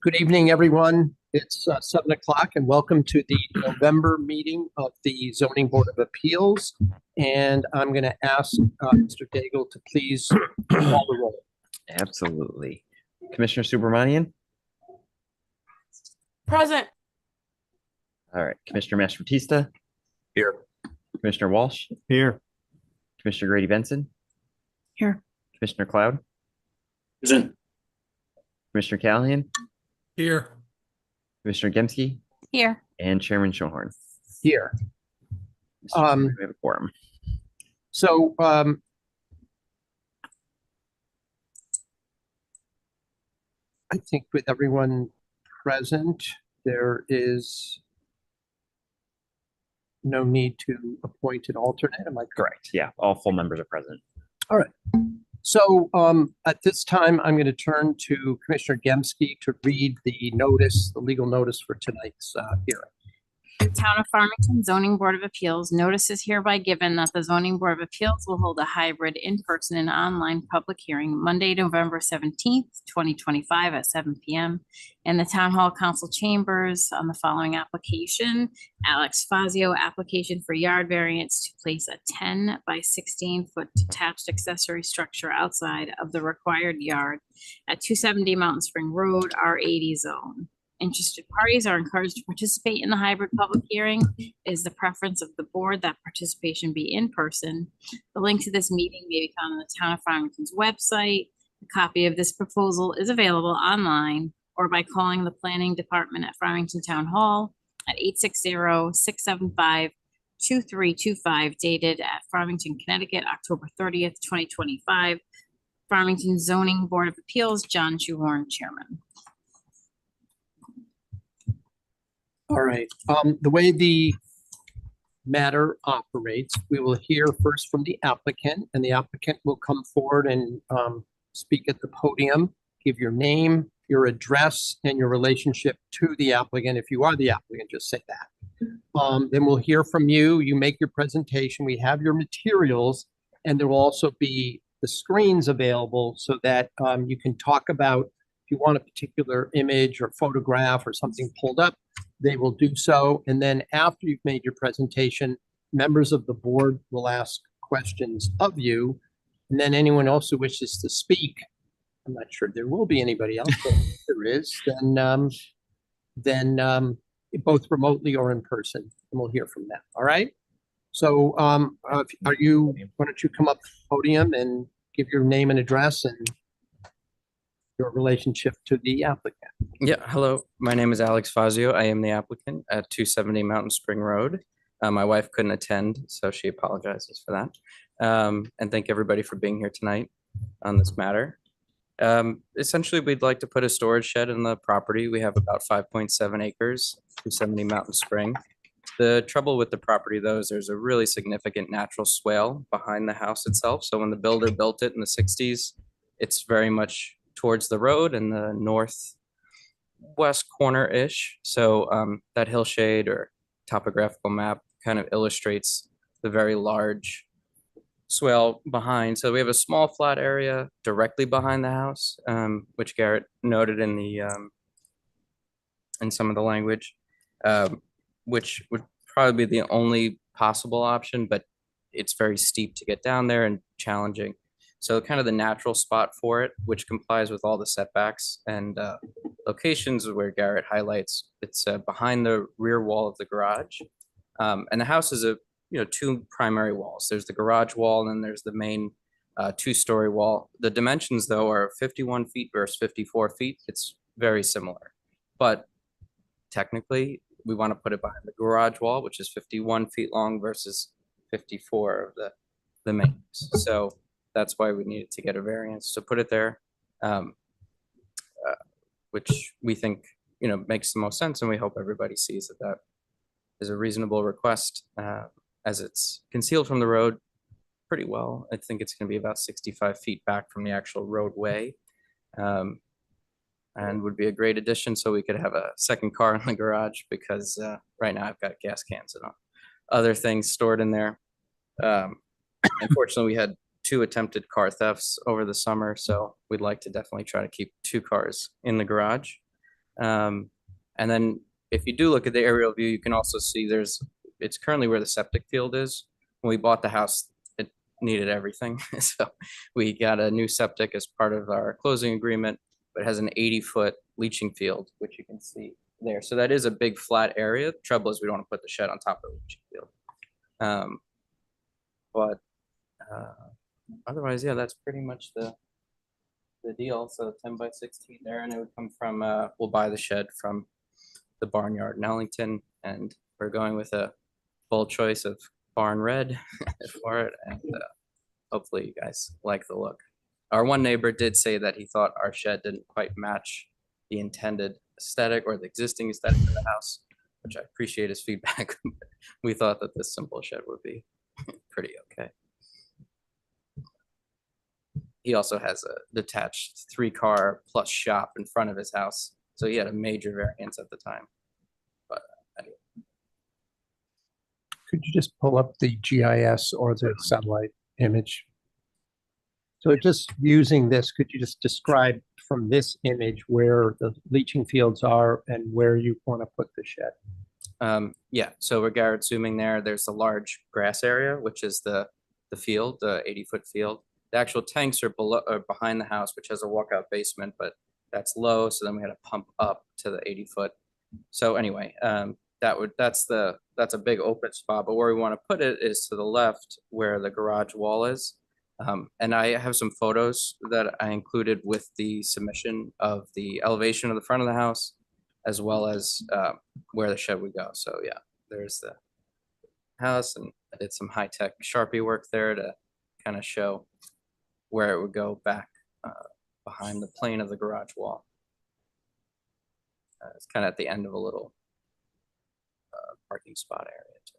Good evening, everyone. It's 7 o'clock and welcome to the November meeting of the Zoning Board of Appeals. And I'm going to ask Mr. Daigle to please call the roll. Absolutely. Commissioner Subramanian? Present. All right. Commissioner Mastrobatista? Here. Commissioner Walsh? Here. Commissioner Grady Benson? Here. Commissioner Cloud? Present. Commissioner Callahan? Here. Commissioner Gemske? Here. And Chairman Schoenhorn? Here. We have a quorum. So I think with everyone present, there is no need to appoint an alternate. Am I correct? Correct. Yeah, all full members are present. All right. So at this time, I'm going to turn to Commissioner Gemske to read the notice, the legal notice for tonight's hearing. Town of Farmington Zoning Board of Appeals notice is hereby given that the Zoning Board of Appeals will hold a hybrid in-person and online public hearing Monday, November 17th, 2025 at 7 p.m. in the Town Hall Council Chambers on the following application. Alex Fazio, application for yard variance to place a 10 by 16 foot detached accessory structure outside of the required yard at 270 Mountain Spring Road, R80 zone. Interested parties are encouraged to participate in the hybrid public hearing. It is the preference of the board that participation be in person. The link to this meeting may be found on the Town of Farmington's website. A copy of this proposal is available online or by calling the planning department at Farmington Town Hall at 860-675-2325, dated at Farmington, Connecticut, October 30th, 2025. Farmington Zoning Board of Appeals, John Schoenhorn, Chairman. All right. The way the matter operates, we will hear first from the applicant, and the applicant will come forward and speak at the podium, give your name, your address, and your relationship to the applicant. If you are the applicant, just say that. Then we'll hear from you. You make your presentation. We have your materials, and there will also be the screens available so that you can talk about if you want a particular image or photograph or something pulled up, they will do so. And then after you've made your presentation, members of the board will ask questions of you. And then anyone else who wishes to speak, I'm not sure there will be anybody else, but if there is, then both remotely or in person, and we'll hear from them. All right. So why don't you come up to the podium and give your name and address and your relationship to the applicant. Yeah, hello. My name is Alex Fazio. I am the applicant at 270 Mountain Spring Road. My wife couldn't attend, so she apologizes for that. And thank everybody for being here tonight on this matter. Essentially, we'd like to put a storage shed in the property. We have about 5.7 acres, 270 Mountain Spring. The trouble with the property, though, is there's a really significant natural swale behind the house itself. So when the builder built it in the 60s, it's very much towards the road in the northwest corner-ish. So that hillshade or topographical map kind of illustrates the very large swale behind. So we have a small flat area directly behind the house, which Garrett noted in the in some of the language, which would probably be the only possible option, but it's very steep to get down there and challenging. So kind of the natural spot for it, which complies with all the setbacks and locations where Garrett highlights. It's behind the rear wall of the garage. And the house is two primary walls. There's the garage wall, and then there's the main two-story wall. The dimensions, though, are 51 feet versus 54 feet. It's very similar. But technically, we want to put it behind the garage wall, which is 51 feet long versus 54 of the main. So that's why we needed to get a variance to put it there, which we think, makes the most sense. And we hope everybody sees that is a reasonable request, as it's concealed from the road pretty well. I think it's going to be about 65 feet back from the actual roadway, and would be a great addition. So we could have a second car in the garage, because right now I've got gas cans and other things stored in there. Unfortunately, we had 2 attempted car thefts over the summer, so we'd like to definitely try to keep 2 cars in the garage. And then if you do look at the aerial view, you can also see it's currently where the septic field is. When we bought the house, it needed everything. So we got a new septic as part of our closing agreement, but it has an 80-foot leaching field, which you can see there. So that is a big flat area. The trouble is we don't want to put the shed on top of the leaching field. But otherwise, yeah, that's pretty much the deal. So 10 by 16 there, and it would come from, we'll buy the shed from the barnyard in Ellington, and we're going with a bold choice of barn red for it, and hopefully you guys like the look. Our one neighbor did say that he thought our shed didn't quite match the intended aesthetic or the existing aesthetic of the house, which I appreciate his feedback. We thought that this simple shed would be pretty okay. He also has a detached 3-car plus shop in front of his house. So he had a major variance at the time. But anyway. Could you just pull up the GIS or the satellite image? So just using this, could you just describe from this image where the leaching fields are and where you want to put the shed? Yeah, so we're Garrett zooming there. There's a large grass area, which is the field, the 80-foot field. The actual tanks are below or behind the house, which has a walkout basement, but that's low. So then we had to pump up to the 80-foot. So anyway, that's a big open spot. But where we want to put it is to the left where the garage wall is. And I have some photos that I included with the submission of the elevation of the front of the house, as well as where the shed would go. So yeah, there's the house, and I did some high-tech Sharpie work there to kind of show where it would go back behind the plane of the garage wall. It's kind of at the end of a little parking spot area too.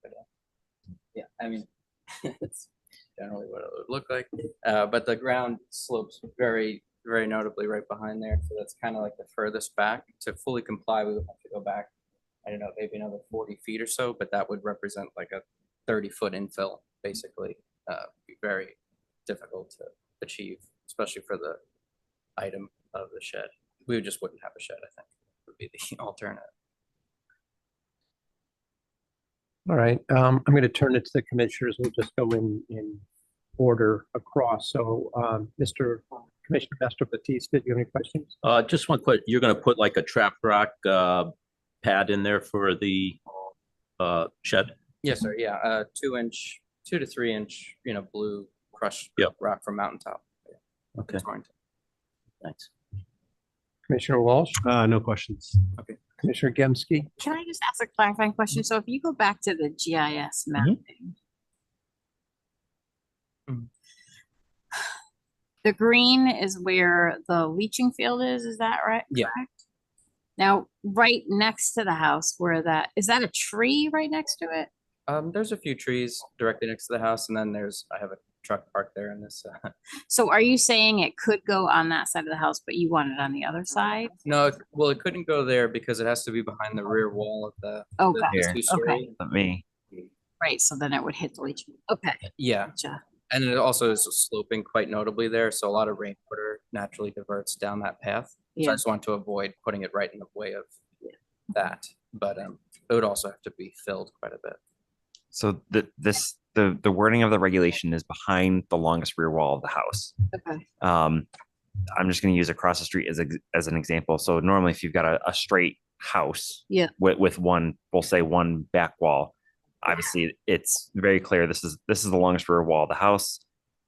But, yeah, I mean, it's generally what it would look like. But the ground slopes very, very notably right behind there. So that's kind of like the furthest back. To fully comply, we would have to go back, I don't know, maybe another 40 feet or so, but that would represent like a 30-foot infill, basically. Be very difficult to achieve, especially for the item of the shed. We just wouldn't have a shed, I think, would be the alternative. All right, I'm going to turn it to the commissioners. We'll just go in order across. So, Commissioner Master Batista, do you have any questions? Just one question. You're going to put like a trap rock pad in there for the shed? Yes, sir. Yeah, 2 to 3 inch, blue crushed rock from Mountaintop. Okay, Torrington. thanks. Commissioner Walsh, No questions. Commissioner Gemsky. Can I just ask a clarifying question? So if you go back to the GIS mapping, the green is where the leaching field is that right? Yeah. Correct? Now, right next to the house where is that a tree right next to it? There's a few trees directly next to the house, and then I have a truck parked there in this. So are you saying it could go on that side of the house, but you want it on the other side? No, well, it couldn't go there because it has to be behind the rear wall of the Oh, the gotcha. two-story. Let me. Right, so then it would hit the leaching. Okay, Yeah, gotcha. and it also is sloping quite notably there, so a lot of rainwater naturally diverts down that path. So Yeah. I just want to avoid putting it right in the way of that, but it would also have to be filled quite a bit. So the wording of the regulation is behind the longest rear wall of the house. Okay. I'm just going to use across the street as an example. So normally if you've got a straight house with one, we'll say one back wall, obviously it's very clear. This is the longest rear wall of the house.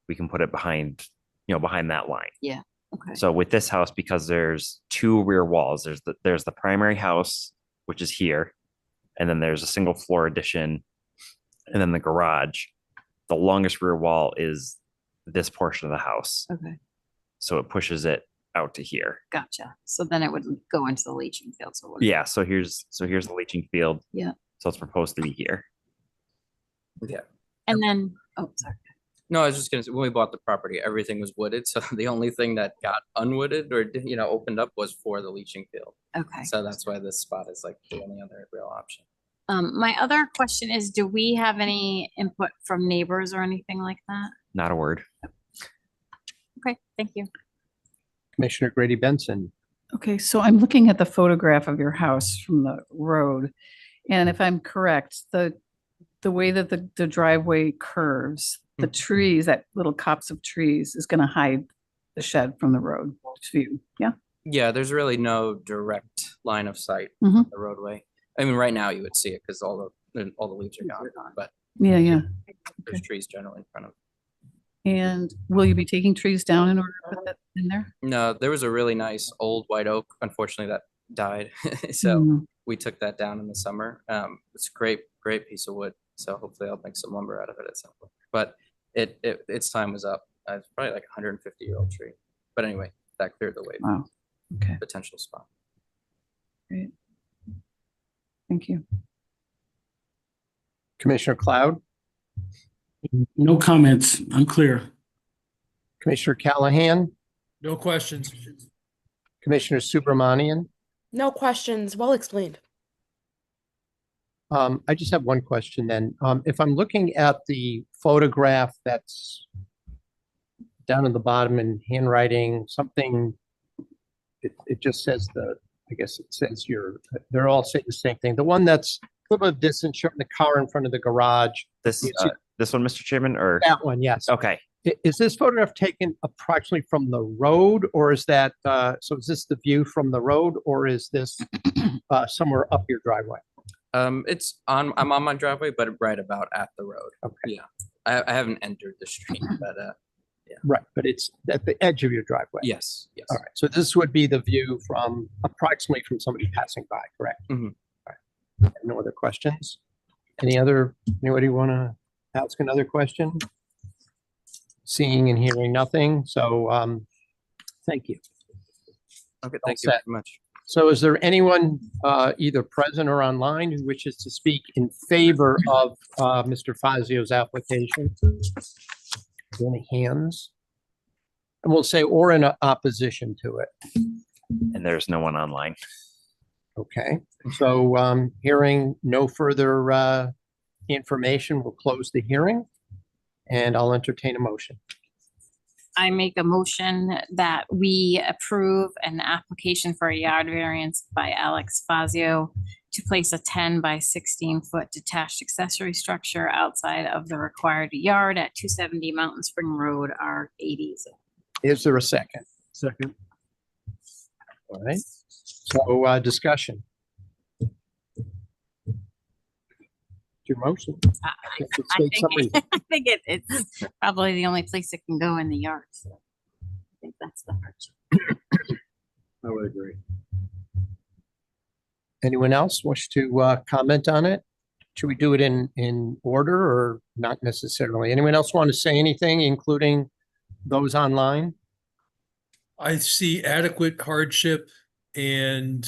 We can put it behind that line. Yeah. Okay. So with this house, because there's 2 rear walls, there's the primary house, which is here, and then there's a single floor addition, and then the garage. The longest rear wall is this portion of the house. Okay. So it pushes it out to here. Gotcha. So then it would go into the leaching field. So Yeah. So here's the leaching field. Yeah. So it's proposed to be here. Yeah. And then, oh, sorry. No, I was just gonna say, when we bought the property, everything was wooded, so the only thing that got unwooded or opened up was for the leaching field. Okay. So that's why this spot is like the only other real option. My other question is, do we have any input from neighbors or anything like that? Not a word. Okay, thank you. Commissioner Grady Benson. Okay, so I'm looking at the photograph of your house from the road. And if I'm correct, the way that the driveway curves, the trees, that little copse of trees is going to hide the shed from the road view. Yeah. Yeah, there's really no direct line of sight Mhm. on the roadway. I mean, right now you would see it because all the leaves are gone, but Yeah, yeah. there's trees generally in front of. And will you be taking trees down in order to put that in there? No, there was a really nice old white oak. Unfortunately, that died. So Mm, we took that down in the summer. It's a great piece of wood. So hopefully I'll make some lumber out of it at some point. But its time was up. It's probably like a 150-year-old tree. But anyway, that cleared the way for Wow. Okay, potential spot. great. Thank you. Commissioner Cloud, No comments. I'm clear. Commissioner Callahan, No questions. Commissioner Subramanian. No questions. Well explained. I just have one question then. If I'm looking at the photograph that's down in the bottom in handwriting, something, it just says I guess it says they're all saying the same thing. The one that's a little bit of distance, showing the car in front of the garage. This, You see- this one, Mr. Chairman, or, That one, yes. okay. Is this photograph taken approximately from the road, or is that, so is this the view from the road, or is this somewhere up your driveway? I'm on my driveway, but right about at the road. Okay, Yeah. I haven't entered the street, but right, but it's at the edge of your driveway? yes. All right, so this would be the view from approximately from somebody passing by, correct? Mhm. All right. No other questions? Anybody want to ask another question? Seeing and hearing nothing, so thank you. Okay, All thank you very set. much. So is there anyone either present or online who wishes to speak in favor of Mr. Fazio's application? Any hands? And we'll say, or in opposition to it. And there's no one online. Okay, so hearing no further information, we'll close the hearing and I'll entertain a motion. I make a motion that we approve an application for a yard variance by Alex Fazio to place a 10 by 16-foot detached accessory structure outside of the required yard at 270 Mountain Spring Road, R80s. Is there a second? Second. All right, so discussion. Your motion. I It I states something. think, I think it's probably the only place it can go in the yard. So I think that's the part. I would agree. Anyone else wish to comment on it? Should we do it in order or not necessarily? Anyone else want to say anything, including those online? I see adequate hardship and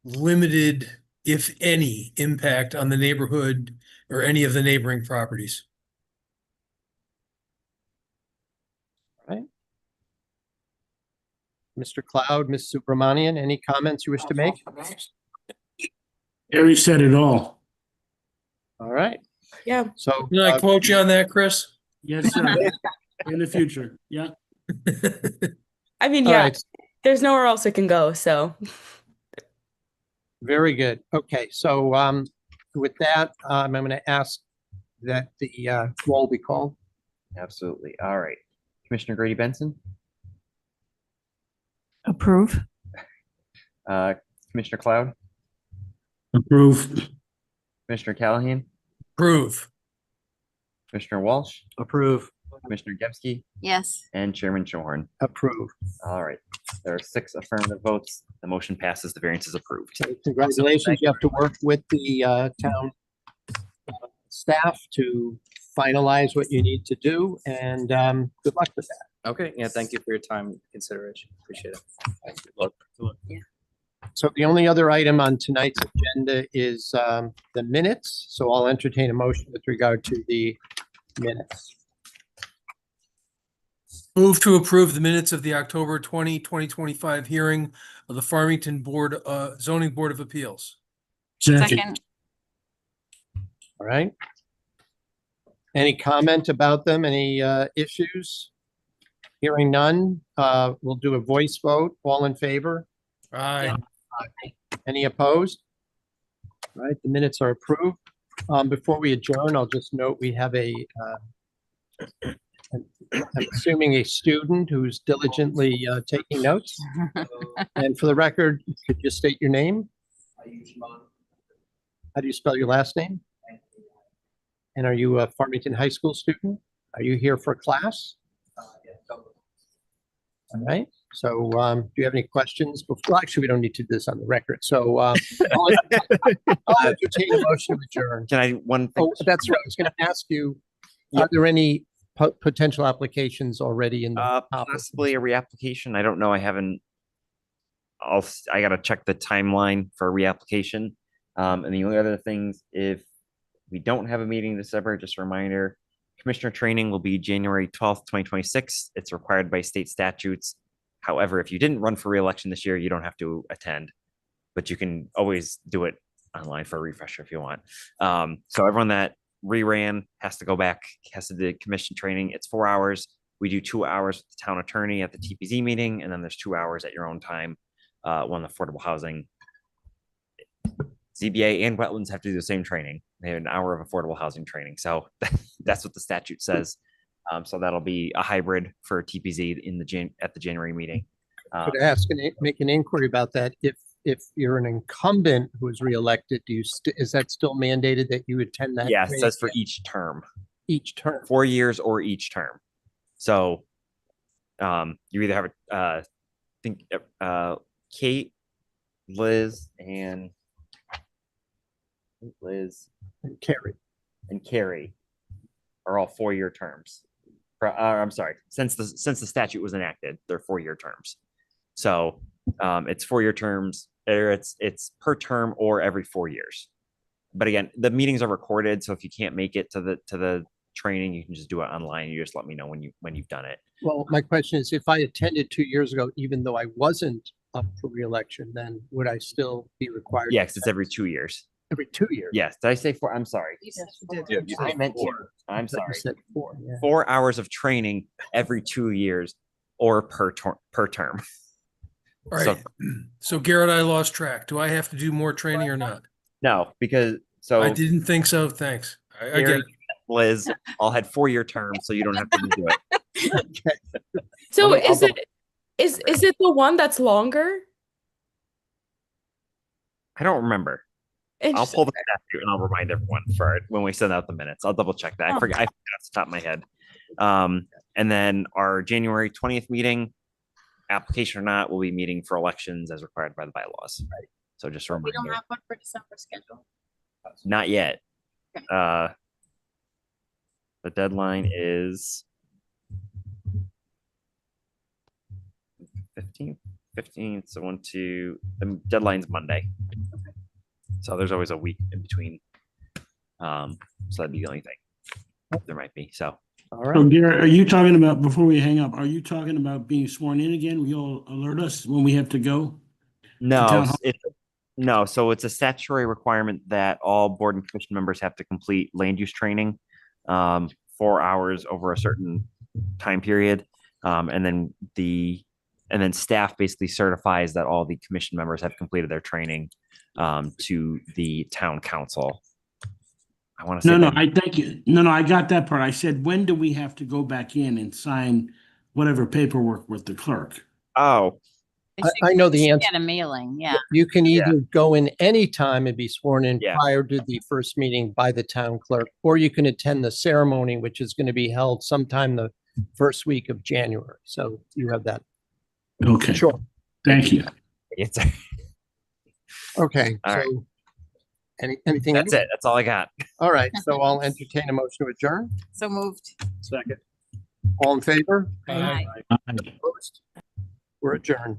limited, if any, impact on the neighborhood or any of the neighboring properties. Mr. Cloud, Ms. Subramanian, any comments you wish to make? Harry said it all. All right, Yeah. so Can I quote you on that, Chris? Yes, sir. In the future. Yeah. I mean, all yeah, right, there's nowhere else it can go. So very good. Okay, so with that, I'm going to ask that the roll be called. Absolutely. All right. Commissioner Grady Benson, Approve. Commissioner Cloud, Approve. Commissioner Callahan, Approve. Commissioner Walsh, Approve. Commissioner Gemsky, Yes. and Chairman Shohorn. Approve. All right. There are 6 affirmative votes. The motion passes. The variance is approved. So congratulations. You have to work with the town staff to finalize what you need to do, and good luck with that. Okay, yeah, thank you for your time and consideration. Appreciate it. So the only other item on tonight's agenda is the minutes. So I'll entertain a motion with regard to the minutes. Move to approve the minutes of the October 2025 hearing of the Farmington Zoning Board of Appeals. Second. All right. Any comment about them? Any issues? Hearing none, we'll do a voice vote. All in favor? Aye. Any opposed? All right, the minutes are approved. Before we adjourn, I'll just note we have I'm assuming a student who's diligently taking notes. And for the record, could you state your name? How do you spell your last name? And are you a Farmington High School student? Are you here for class? All right, so do you have any questions? Well, actually, we don't need to do this on the record. So I'll entertain a motion to adjourn. Can I, one thing? Oh, that's right. I was going to ask you, are there any potential applications already in the hopper? Possibly a reapplication. I don't know. I haven't. I gotta check the timeline for reapplication. And the only other things, if we don't have a meeting in December, just a reminder, commissioner training will be January 12th, 2026. It's required by state statutes. However, if you didn't run for reelection this year, you don't have to attend, but you can always do it online for a refresher if you want. So everyone that reran has to go back, has to do commission training. It's 4 hours. We do 2 hours with the town attorney at the TPZ meeting, and then there's 2 hours at your own time when affordable housing. ZBA and wetlands have to do the same training. They have an hour of affordable housing training. So that's what the statute says. So that'll be a hybrid for TPZ at the January meeting. Could I ask make an inquiry about that? If you're an incumbent who is reelected, is that still mandated that you attend that? Yeah, it training says for each term, each term. 4 years or each term. So you either have I think Kate, Liz, and Carrie are all 4-year terms. I'm sorry, since the statute was enacted, they're 4-year terms. So it's 4-year terms, or it's per term or every 4 years. But again, the meetings are recorded, so if you can't make it to the training, you can just do it online. You just let me know when you've done it. Well, my question is, if I attended 2 years ago, even though I wasn't up for reelection, then would I still be required? Yes, it's every 2 years. Every 2 years. Yes, did I say 4? I'm sorry. I meant 2. I'm I thought you sorry. said 4. Yeah. 4 hours of training every 2 years or per term. All right. So Garrett, I lost track. Do I have to do more training or not? No, because I didn't think so. Thanks. I get Gary, it. Liz all had 4-year terms, so you don't have to redo it. So I'll is it the one that's longer? I don't remember. I'll Interesting. pull the statute and I'll remind everyone for it when we send out the minutes. I'll double check that. I forgot off the top of my head. And then our January 20th meeting, application or not, we'll be meeting for elections as required by the bylaws. Right. So just a We don't reminder. have one for December schedule. Not yet. The deadline is 15th. So the deadline's Monday. So there's always a week in between. So that'd be the only thing there might be. So All So right. Garrett, are you talking about, before we hang up, are you talking about being sworn in again? Will you alert us when we have to go? no, town hall? no. So it's a statutory requirement that all board and commission members have to complete land use training, 4 hours over a certain time period. And then staff basically certifies that all the commission members have completed their training to the town council. I want to say No, I thank you. No, I got that part. I said, when do we have to go back in and sign whatever paperwork with the clerk? Oh, I know the answer. Get a mailing, yeah. You can either go in any time and be sworn in Yeah. prior to the first meeting by the town clerk, or you can attend the ceremony, which is going to be held sometime the first week of January. So you have that. Okay, Sure. thank you. it's Okay. All right. So anything? that's else? it. That's all I got. All right. So I'll entertain a motion to adjourn. So moved. Second. All in favor? Aye. Opposed? We're adjourned.